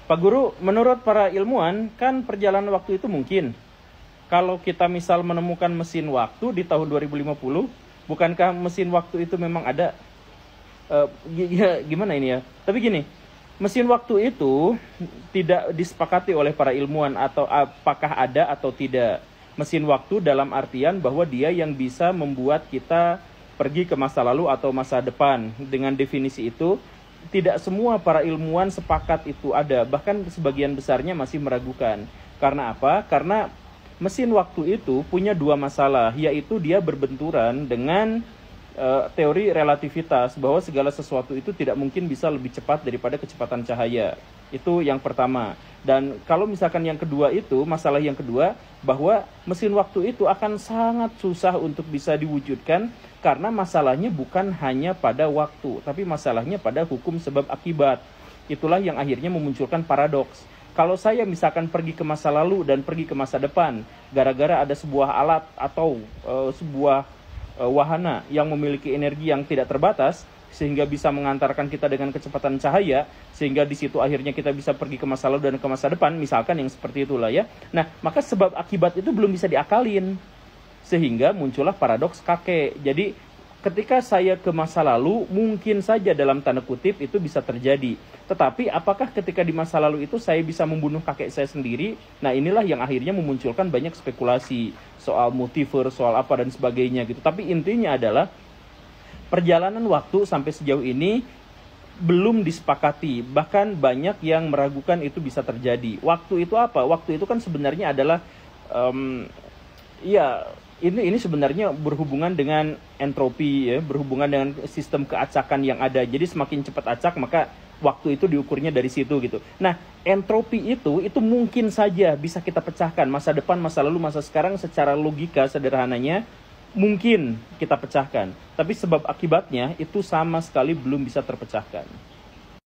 Pak Guru, menurut para ilmuwan, kan perjalanan waktu itu mungkin. Kalau kita misal menemukan mesin waktu di tahun 2050, bukankah mesin waktu itu memang ada? Gimana ini ya? Tapi gini, mesin waktu itu tidak disepakati oleh para ilmuwan atau apakah ada atau tidak. Mesin waktu dalam artian bahwa dia yang bisa membuat kita pergi ke masa lalu atau masa depan. Dengan definisi itu, tidak semua para ilmuwan sepakat itu ada, bahkan sebagian besarnya masih meragukan. Karena apa? Karena mesin waktu itu punya dua masalah, yaitu dia berbenturan dengan teori relativitas, bahwa segala sesuatu itu tidak mungkin bisa lebih cepat daripada kecepatan cahaya. Itu yang pertama. Dan kalau misalkan yang kedua itu, masalah yang kedua, bahwa mesin waktu itu akan sangat susah untuk bisa diwujudkan, karena masalahnya bukan hanya pada waktu, tapi masalahnya pada hukum sebab akibat. Itulah yang akhirnya memunculkan paradoks. Kalau saya misalkan pergi ke masa lalu dan pergi ke masa depan, gara-gara ada sebuah alat atau sebuah wahana yang memiliki energi yang tidak terbatas, sehingga bisa mengantarkan kita dengan kecepatan cahaya, sehingga di situ akhirnya kita bisa pergi ke masa lalu dan ke masa depan, misalkan yang seperti itulah ya. Nah, maka sebab akibat itu belum bisa diakalin, sehingga muncullah paradoks kakek. Jadi ketika saya ke masa lalu, mungkin saja dalam tanda kutip itu bisa terjadi. Tetapi apakah ketika di masa lalu itu saya bisa membunuh kakek saya sendiri? Nah, inilah yang akhirnya memunculkan banyak spekulasi soal multiverse, soal apa dan sebagainya gitu. Tapi intinya adalah perjalanan waktu sampai sejauh ini belum disepakati. Bahkan banyak yang meragukan itu bisa terjadi. Waktu itu apa? Waktu itu kan sebenarnya adalah ini sebenarnya berhubungan dengan entropi ya, berhubungan dengan sistem keacakan yang ada. Jadi semakin cepat acak, maka waktu itu diukurnya dari situ gitu. Nah, entropi itu mungkin saja bisa kita pecahkan. Masa depan, masa lalu, masa sekarang secara logika sederhananya mungkin kita pecahkan. Tapi sebab akibatnya itu sama sekali belum bisa terpecahkan.